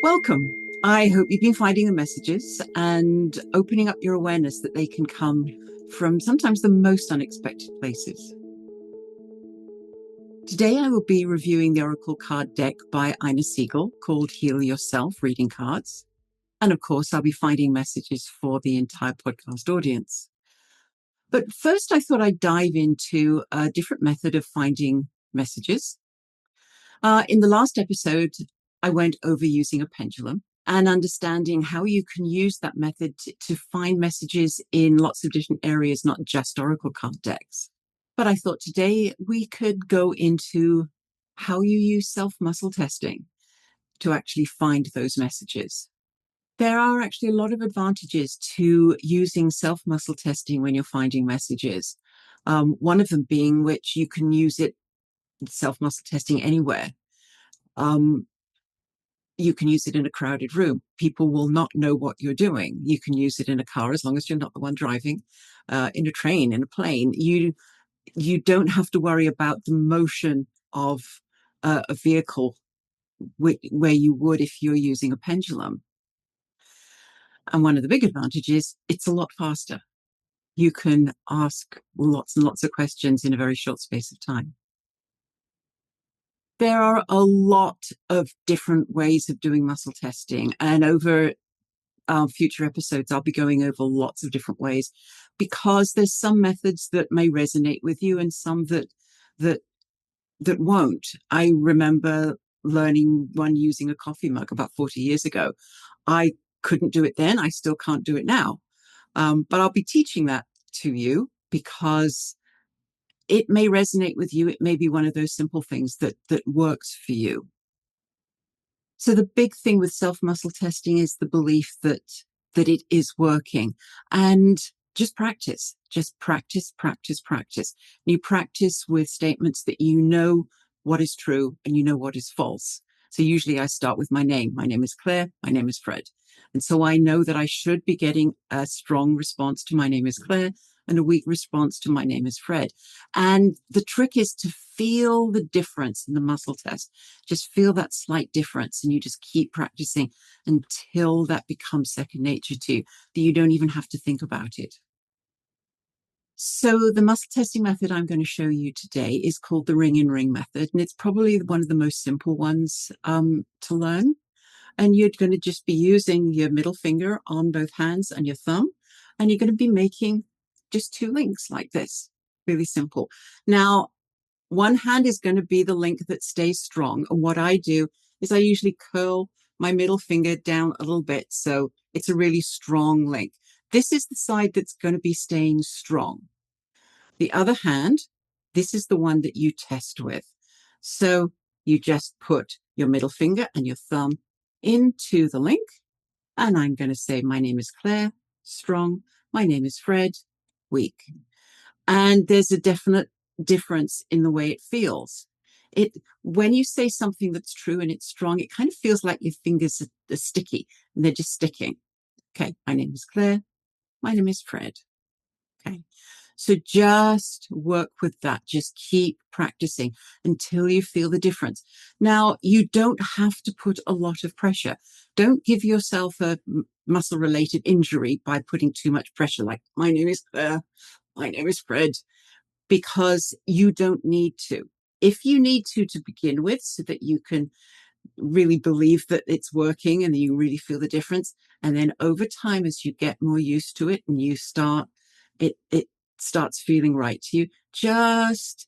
Welcome. I hope you've been finding the messages and opening up your awareness that they can come from sometimes the most unexpected places. Today, I will be reviewing the Oracle card deck by Segal called Heal Yourself Reading Cards. And of course, I'll be finding messages for the entire podcast audience. But first, I thought I'd dive into a different method of finding messages. In the last episode, I went over using a pendulum and understanding how you can use that method to find messages in lots of different areas, not just Oracle card decks. But I thought today we could go into how you use self-muscle testing to actually find those messages. There are actually a lot of advantages to using self-muscle testing when you're finding messages. One of them being which you can use it, self-muscle testing, anywhere. You can use it in a crowded room. People will not know what you're doing. You can use it in a car as long as you're not the one driving, in a train, in a plane. You don't have to worry about the motion of a vehicle where you would if you're using a pendulum. And one of the big advantages, it's a lot faster. You can ask lots and lots of questions in a very short space of time. There are a lot of different ways of doing muscle testing, and over future episodes, I'll be going over lots of different ways because there's some methods that may resonate with you and some that won't. I remember learning one using a coffee mug about 40 years ago. I couldn't do it then. I still can't do it now. But I'll be teaching that to you because it may resonate with you. It may be one of those simple things that works for you. So the big thing with self-muscle testing is the belief that it is working, and just practice, practice. You practice with statements that you know what is true and you know what is false. So usually I start with my name. My name is Claire. My name is Fred. And so I know that I should be getting a strong response to my name is Claire and a weak response to my name is Fred. And the trick is to feel the difference in the muscle test. Just feel that slight difference, and you just keep practicing until that becomes second nature to you, that you don't even have to think about it. So the muscle testing method I'm going to show you today is called the ring and ring method, and it's probably one of the most simple ones to learn. And you're going to just be using your middle finger on both hands and your thumb, and you're going to be making just two links like this. Really simple. Now, one hand is going to be the link that stays strong. And what I do is I usually curl my middle finger down a little bit, so it's a really strong link. This is the side that's going to be staying strong. The other hand, this is the one that you test with. So you just put your middle finger and your thumb into the link. And I'm going to say, my name is Claire, strong. My name is Fred, weak. And there's a definite difference in the way it feels. When you say something that's true and it's strong, it kind of feels like your fingers are sticky and they're just sticking. Okay, my name is Claire. My name is Fred. Okay, so just work with that. Just keep practicing until you feel the difference. Now, you don't have to put a lot of pressure. Don't give yourself a muscle-related injury by putting too much pressure, like, my name is Claire, my name is Fred, because you don't need to. If you need to begin with, so that you can really believe that it's working and you really feel the difference, and then over time, as you get more used to it and you start, it starts feeling right to you, just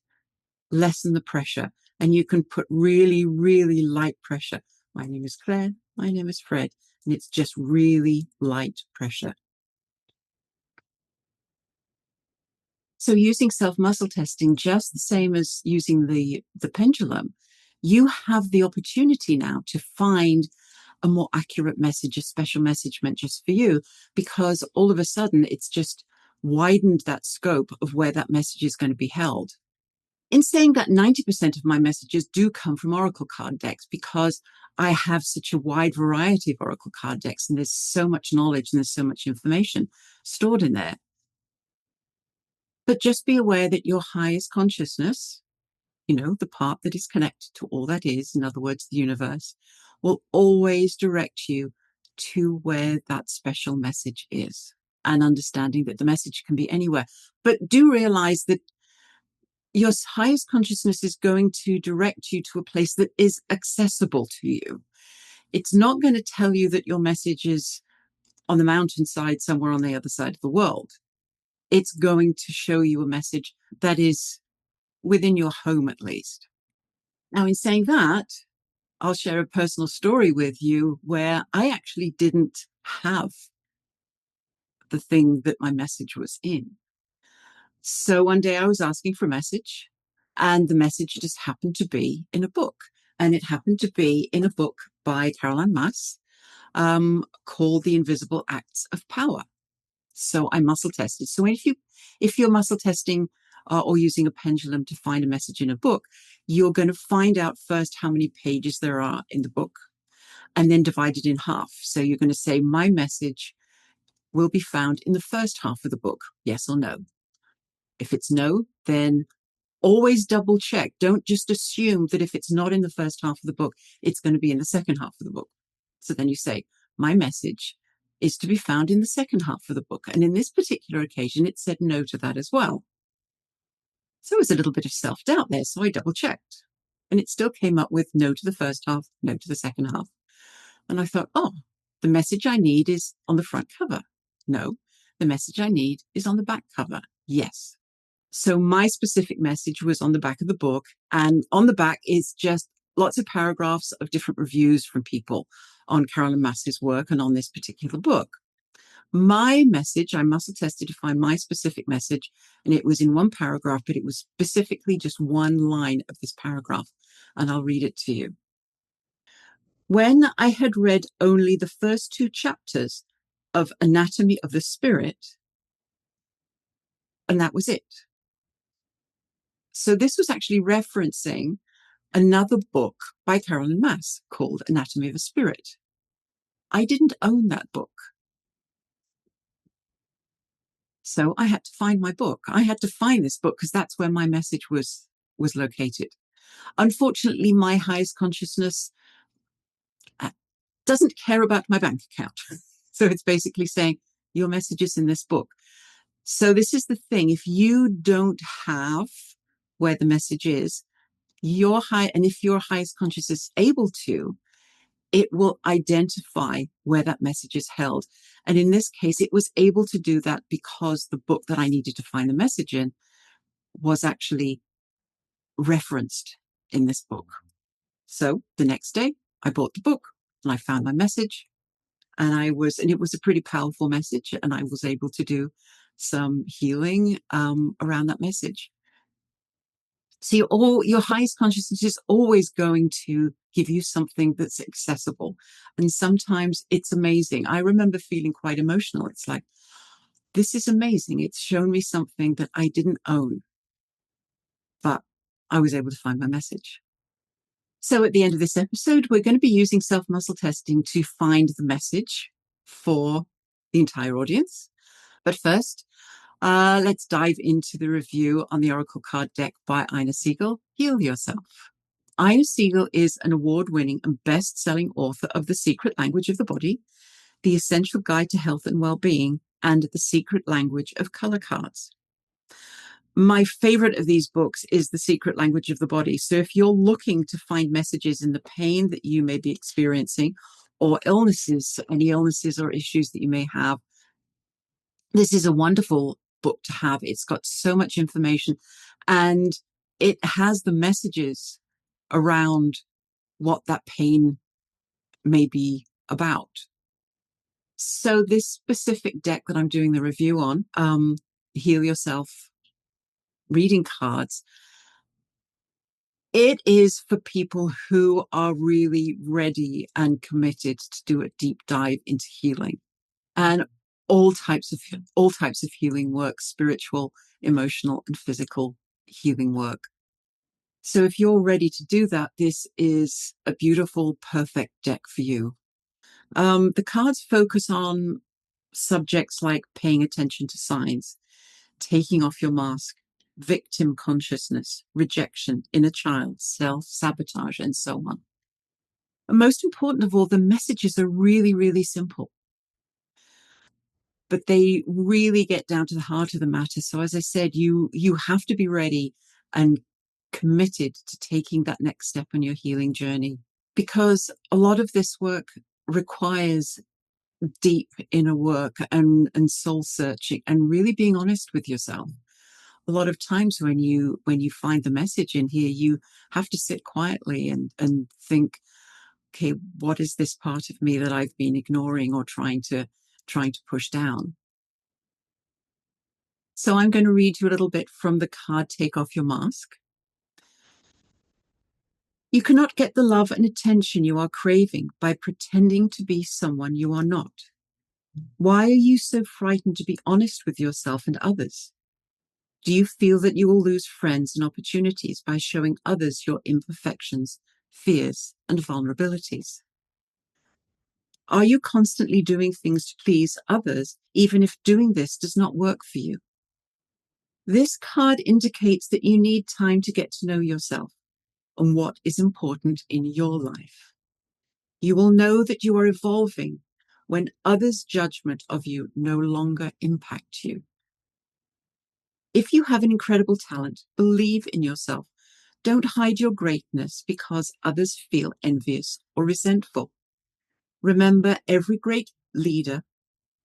lessen the pressure, and you can put really, really light pressure. My name is Claire, my name is Fred, and it's just really light pressure. So using self-muscle testing, just the same as using the pendulum, you have the opportunity now to find a more accurate message, a special message meant just for you, because all of a sudden it's just widened that scope of where that message is going to be held. In saying that, 90% of my messages do come from Oracle card decks because I have such a wide variety of Oracle card decks, and there's so much knowledge and there's so much information stored in there. But just be aware that your highest consciousness, the part that is connected to all that is, in other words, the universe, will always direct you to where that special message is, and understanding that the message can be anywhere. But do realize that your highest consciousness is going to direct you to a place that is accessible to you. It's not going to tell you that your message is on the mountainside somewhere on the other side of the world. It's going to show you a message that is within your home, at least. Now, in saying that, I'll share a personal story with you where I actually didn't have the thing that my message was in. So one day I was asking for a message, and the message just happened to be in a book. And it happened to be in a book by Caroline Myss, called The Invisible Acts of Power. So I muscle tested. So if you're muscle testing or using a pendulum to find a message in a book, you're going to find out first how many pages there are in the book, and then divide it in half. So you're going to say, my message will be found in the first half of the book, yes or no. If it's no, then always double check. Don't just assume that if it's not in the first half of the book, it's going to be in the second half of the book. So then you say, my message is to be found in the second half of the book. And in this particular occasion, it said no to that as well. So it was a little bit of self-doubt there. So I double checked, and it still came up with no to the first half, no to the second half. And I thought, oh, the message I need is on the front cover. No, the message I need is on the back cover. Yes. So my specific message was on the back of the book, and on the back is just lots of paragraphs of different reviews from people on Caroline Myss's work and on this particular book. My message, I muscle tested to find my specific message, and it was in one paragraph, but it was specifically just one line of this paragraph, and I'll read it to you. When I had read only the first 2 chapters of Anatomy of the Spirit, and that was it. So this was actually referencing another book by Caroline Myss called Anatomy of a Spirit. I didn't own that book. So I had to find my book. I had to find this book because that's where my message was located. Unfortunately, my highest consciousness doesn't care about my bank account. So it's basically saying, your message is in this book. So this is the thing. If you don't have where the message is, and if your highest consciousness is able to, it will identify where that message is held. And in this case, it was able to do that because the book that I needed to find the message in was actually referenced in this book. So the next day I bought the book and I found my message, and it was a pretty powerful message, and I was able to do some healing around that message. So your highest consciousness is always going to give you something that's accessible. And sometimes it's amazing. I remember feeling quite emotional. It's like, this is amazing. It's shown me something that I didn't own, but I was able to find my message. So at the end of this episode, we're going to be using self-muscle testing to find the message for the entire audience. But first, let's dive into the review on the Oracle card deck by Ina Segal, Heal Yourself. Ina Segal is an award-winning and best-selling author of The Secret Language of the Body, The Essential Guide to Health and Well-Being, and The Secret Language of Color Cards. My favorite of these books is The Secret Language of the Body. So if you're looking to find messages in the pain that you may be experiencing, or illnesses, any illnesses or issues that you may have, this is a wonderful book to have. It's got so much information, and it has the messages around what that pain may be about. So this specific deck that I'm doing the review on, Heal Yourself reading cards, it is for people who are really ready and committed to do a deep dive into healing, and all types of healing work, spiritual, emotional, and physical healing work. So if you're ready to do that, this is a beautiful, perfect deck for you. The cards focus on subjects like paying attention to signs, taking off your mask, victim consciousness, rejection, inner child, self-sabotage, and so on. And most important of all, the messages are really, really simple, but they really get down to the heart of the matter. So as I said, you have to be ready and committed to taking that next step on your healing journey, because a lot of this work requires deep inner work and soul searching and really being honest with yourself. A lot of times when you find the message in here, you have to sit quietly and think, okay, what is this part of me that I've been ignoring or trying to push down? So I'm going to read you a little bit from the card Take Off Your Mask. You cannot get the love and attention you are craving by pretending to be someone you are not. Why are you so frightened to be honest with yourself and others? Do you feel that you will lose friends and opportunities by showing others your imperfections, fears, and vulnerabilities? Are you constantly doing things to please others, even if doing this does not work for you? This card indicates that you need time to get to know yourself and what is important in your life. You will know that you are evolving when others' judgment of you no longer impact you. If you have an incredible talent, believe in yourself. Don't hide your greatness because others feel envious or resentful. Remember, every great leader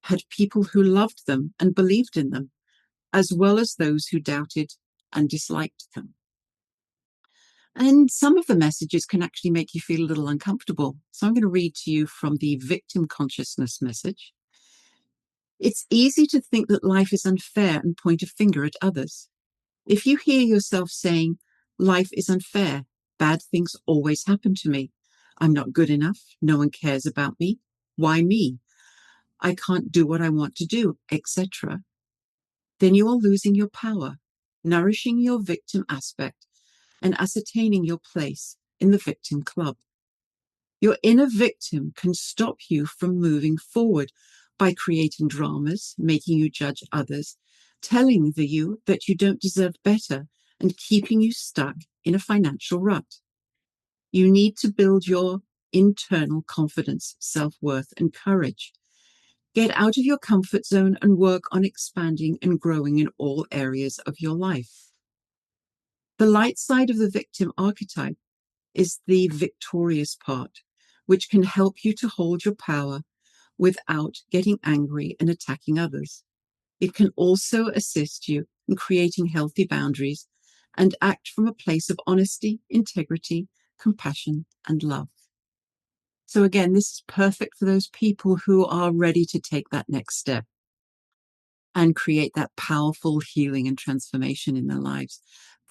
had people who loved them and believed in them, as well as those who doubted and disliked them. And some of the messages can actually make you feel a little uncomfortable. So I'm going to read to you from the victim consciousness message. It's easy to think that life is unfair and point a finger at others. If you hear yourself saying, life is unfair, bad things always happen to me, I'm not good enough, no one cares about me, why me? I can't do what I want to do, etc., then you are losing your power, nourishing your victim aspect, and ascertaining your place in the victim club. Your inner victim can stop you from moving forward by creating dramas, making you judge others, telling you that you don't deserve better, and keeping you stuck in a financial rut. You need to build your internal confidence, self-worth, and courage. Get out of your comfort zone and work on expanding and growing in all areas of your life. The light side of the victim archetype is the victorious part, which can help you to hold your power without getting angry and attacking others. It can also assist you in creating healthy boundaries and act from a place of honesty, integrity, compassion, and love. So again, this is perfect for those people who are ready to take that next step and create that powerful healing and transformation in their lives.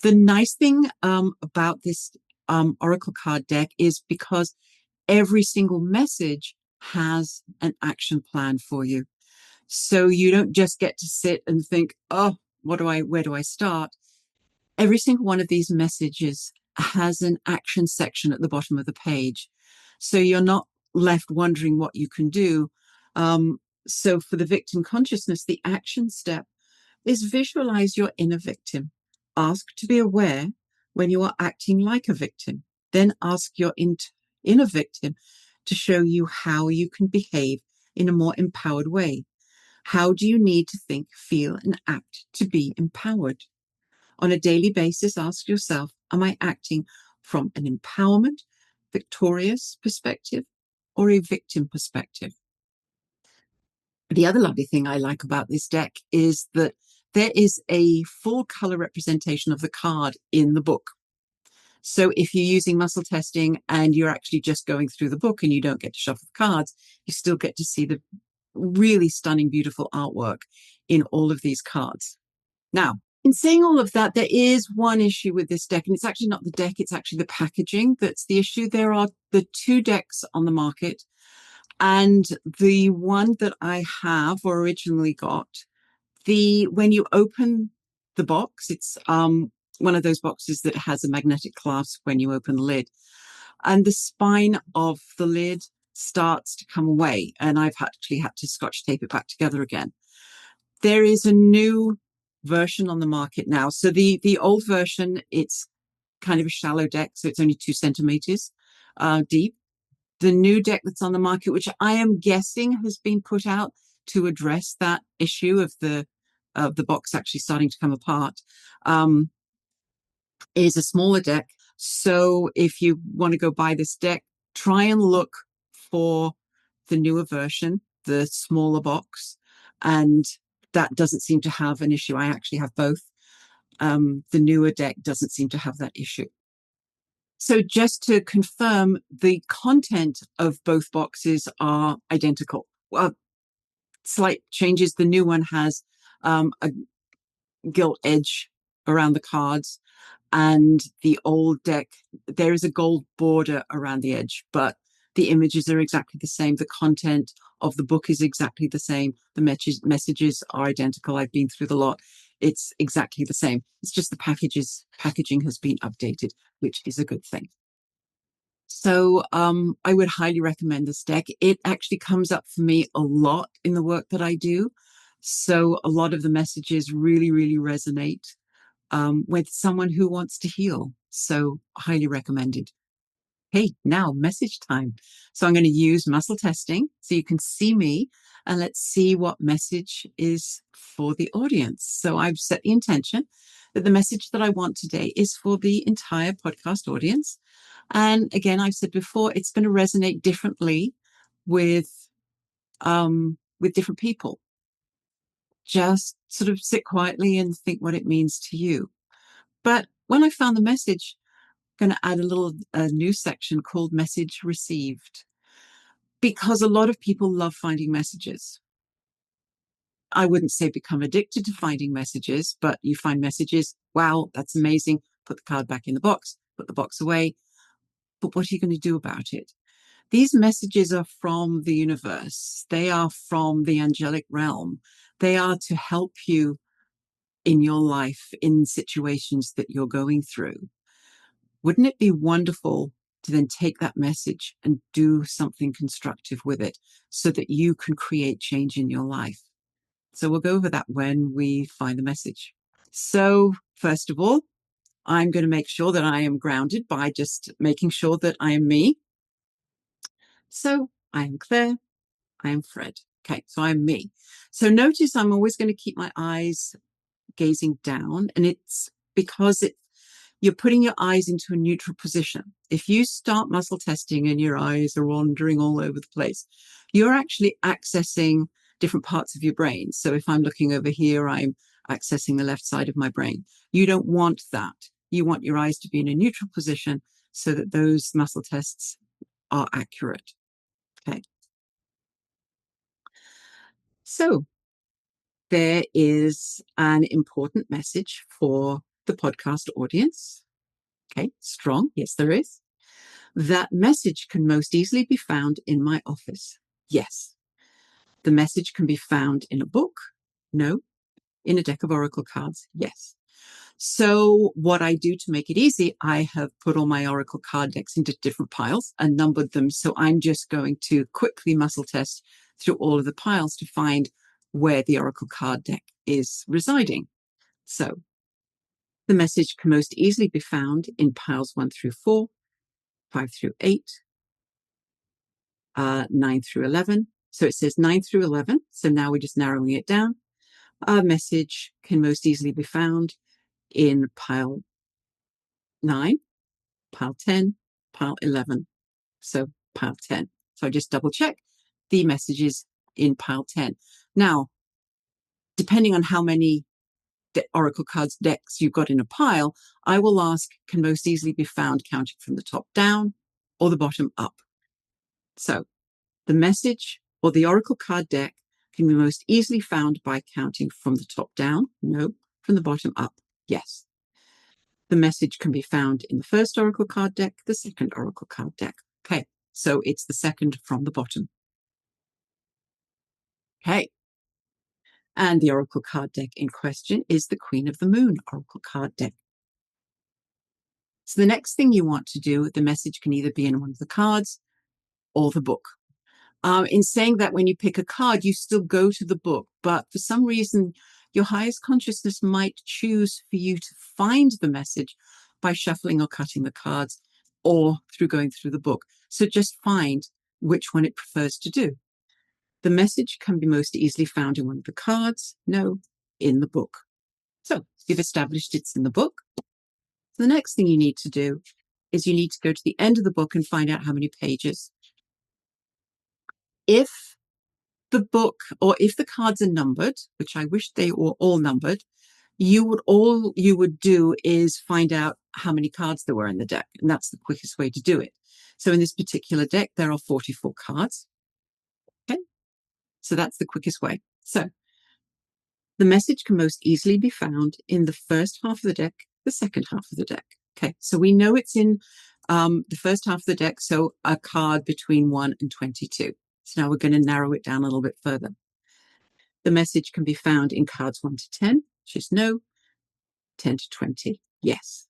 The nice thing about this Oracle card deck is because every single message has an action plan for you. So you don't just get to sit and think, oh, where do I start? Every single one of these messages has an action section at the bottom of the page. So you're not left wondering what you can do. So for the victim consciousness, the action step is visualize your inner victim. Ask to be aware when you are acting like a victim. Then ask your inner victim to show you how you can behave in a more empowered way. How do you need to think, feel, and act to be empowered? On a daily basis, ask yourself, am I acting from an empowerment, victorious perspective, or a victim perspective? The other lovely thing I like about this deck is that there is a full color representation of the card in the book. So if you're using muscle testing and you're actually just going through the book and you don't get to shuffle the cards, you still get to see the really stunning, beautiful artwork in all of these cards. Now, in saying all of that, there is one issue with this deck, and it's actually not the deck, it's actually the packaging that's the issue. There are the two decks on the market, and the one that I have or originally got, when you open the box, it's one of those boxes that has a magnetic clasp when you open the lid, and the spine of the lid starts to come away, and I've actually had to scotch tape it back together again. There is a new version on the market now. So the old version, it's kind of a shallow deck, so it's only 2 centimeters deep. The new deck that's on the market, which I am guessing has been put out to address that issue of the box actually starting to come apart, is a smaller deck. So if you want to go buy this deck, try and look for the newer version, the smaller box, and that doesn't seem to have an issue. I actually have both. The newer deck doesn't seem to have that issue. So just to confirm, the content of both boxes are identical. Well, slight changes. The new one has a gilt edge around the cards, and the old deck, there is a gold border around the edge, but the images are exactly the same. The content of the book is exactly the same. The messages are identical. I've been through the lot. It's exactly the same. It's just the packaging has been updated, which is a good thing. So I would highly recommend this deck. It actually comes up for me a lot in the work that I do. So a lot of the messages really, really resonate with someone who wants to heal. So highly recommended. Hey, now message time. So I'm going to use muscle testing so you can see me, and let's see what message is for the audience. So I've set the intention that the message that I want today is for the entire podcast audience. And again, I've said before, it's going to resonate differently with different people. Just sort of sit quietly and think what it means to you. But when I found the message, I'm going to add a new section called Message Received, because a lot of people love finding messages. I wouldn't say become addicted to finding messages, but you find messages. Wow, that's amazing. Put the card back in the box, put the box away. But what are you going to do about it? These messages are from the universe. They are from the angelic realm. They are to help you in your life, in situations that you're going through. Wouldn't it be wonderful to then take that message and do something constructive with it so that you can create change in your life? So we'll go over that when we find the message. So first of all, I'm going to make sure that I am grounded by just making sure that I am me. So I am Claire. I am Fred. Okay, so I'm me. So notice I'm always going to keep my eyes gazing down, and it's because you're putting your eyes into a neutral position. If you start muscle testing and your eyes are wandering all over the place, you're actually accessing different parts of your brain. So if I'm looking over here, I'm accessing the left side of my brain. You don't want that. You want your eyes to be in a neutral position so that those muscle tests are accurate. Okay. So there is an important message for the podcast audience. Okay, strong. Yes, there is. That message can most easily be found in my office. Yes. The message can be found in a book. No. In a deck of oracle cards. Yes. So what I do to make it easy, I have put all my oracle card decks into different piles and numbered them. So I'm just going to quickly muscle test through all of the piles to find where the oracle card deck is residing. So the message can most easily be found in piles 1 through 4, 5 through 8, 9 through 11. So it says 9 through 11. So now we're just narrowing it down. Our message can most easily be found in pile 9, pile 10, pile 11. So pile 10. So I just double check the messages in pile 10. Now, depending on how many oracle cards decks you've got in a pile, I will ask, can most easily be found counting from the top down or the bottom up? So the message or the oracle card deck can be most easily found by counting from the top down. No. From the bottom up. Yes. The message can be found in the first oracle card deck, the second oracle card deck. Okay. So it's the second from the bottom. Okay. And the oracle card deck in question is the Queen of the Moon oracle card deck. So the next thing you want to do, the message can either be in one of the cards or the book. In saying that, when you pick a card, you still go to the book, but for some reason, your highest consciousness might choose for you to find the message by shuffling or cutting the cards, or through going through the book. So just find which one it prefers to do. The message can be most easily found in one of the cards. No, in the book. So you've established it's in the book. The next thing you need to do is you need to go to the end of the book and find out how many pages. If the book, or if the cards are numbered, which I wish they were all numbered, all you would do is find out how many cards there were in the deck. And that's the quickest way to do it. So in this particular deck, there are 44 cards. Okay. So that's the quickest way. So the message can most easily be found in the first half of the deck, the second half of the deck. Okay. So we know it's in the first half of the deck. So a card between 1 and 22. So now we're going to narrow it down a little bit further. The message can be found in cards 1 to 10, which is no, 10 to 20, yes.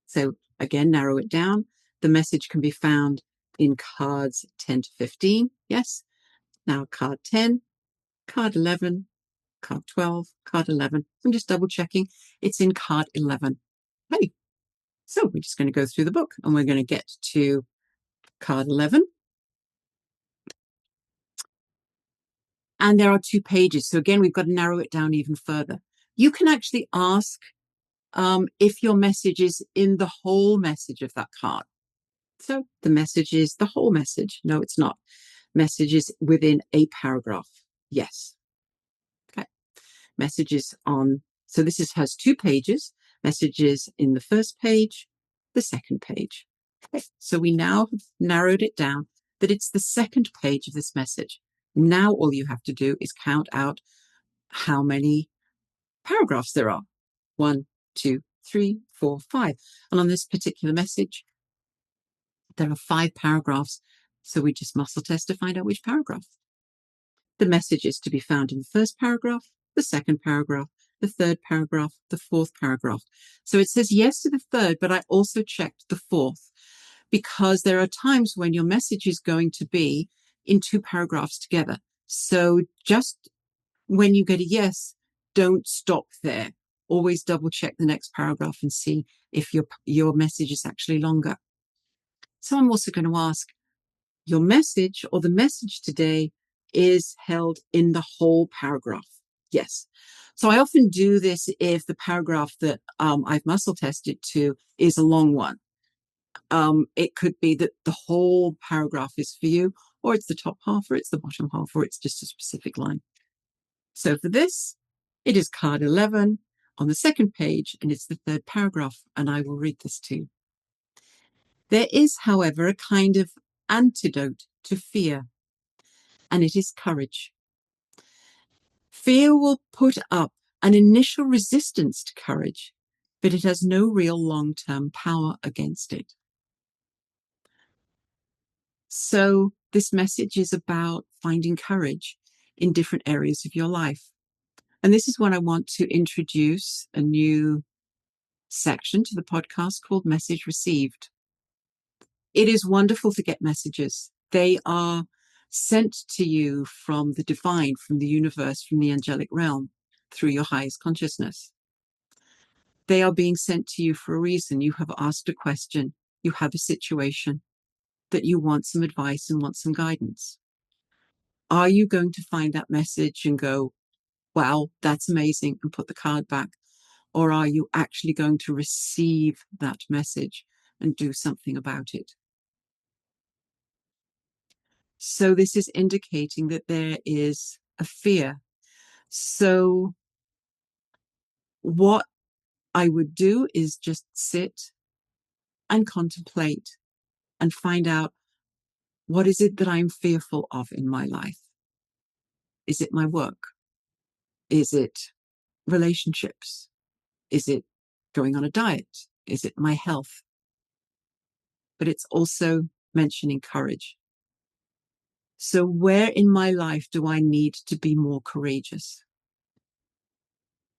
So again, narrow it down. The message can be found in cards 10 to 15, yes. Now card 10, card 11, card 12, card 11. I'm just double checking. It's in card 11. Hey, so we're just going to go through the book and we're going to get to card 11. And there are 2 pages. So again, we've got to narrow it down even further. You can actually ask if your message is in the whole message of that card. So the message is the whole message. No, it's not. Message is within a paragraph. Yes. Okay. Messages on, so this has 2 pages. Messages in the first page, the second page. Okay. So we now have narrowed it down that it's the second page of this message. Now all you have to do is count out how many paragraphs there are. 1, 2, 3, 4, 5. And on this particular message, there are 5 paragraphs. So we just muscle test to find out which paragraph. The message is to be found in the first paragraph, the second paragraph, the third paragraph, the fourth paragraph. So it says yes to the third, but I also checked the fourth because there are times when your message is going to be in 2 paragraphs together. So just when you get a yes, don't stop there. Always double check the next paragraph and see if your message is actually longer. So I'm also going to ask, your message or the message today is held in the whole paragraph. Yes. So I often do this if the paragraph that I've muscle tested to is a long one. It could be that the whole paragraph is for you, or it's the top half, or it's the bottom half, or it's just a specific line. So for this, it is card 11 on the second page, and it's the third paragraph, and I will read this to you. There is, however, a kind of antidote to fear, and it is courage. Fear will put up an initial resistance to courage, but it has no real long-term power against it. So this message is about finding courage in different areas of your life. And this is when I want to introduce a new section to the podcast called Message Received. It is wonderful to get messages. They are sent to you from the divine, from the universe, from the angelic realm, through your highest consciousness. They are being sent to you for a reason. You have asked a question. You have a situation that you want some advice and want some guidance. Are you going to find that message and go, wow, that's amazing, and put the card back? Or are you actually going to receive that message and do something about it? So this is indicating that there is a fear. So what I would do is just sit and contemplate and find out, what is it that I'm fearful of in my life? Is it my work? Is it relationships? Is it going on a diet? Is it my health? But it's also mentioning courage. So where in my life do I need to be more courageous?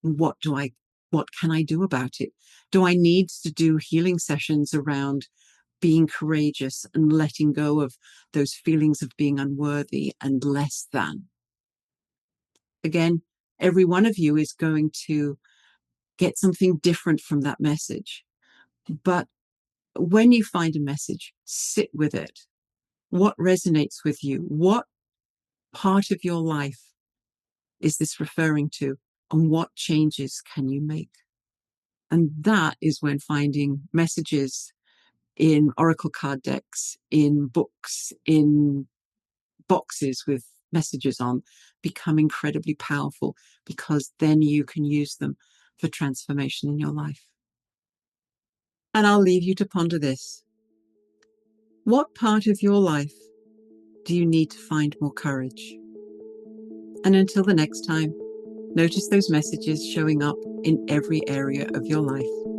What can I do about it? Do I need to do healing sessions around being courageous and letting go of those feelings of being unworthy and less than? Again, every one of you is going to get something different from that message. But When you find a message, sit with it. What resonates with you? What part of your life is this referring to? And what changes can you make? And that is when finding messages in oracle card decks, in books, in boxes with messages on become incredibly powerful, because then you can use them for transformation in your life. And I'll leave you to ponder this. What part of your life do you need to find more courage? And until the next time, notice those messages showing up in every area of your life.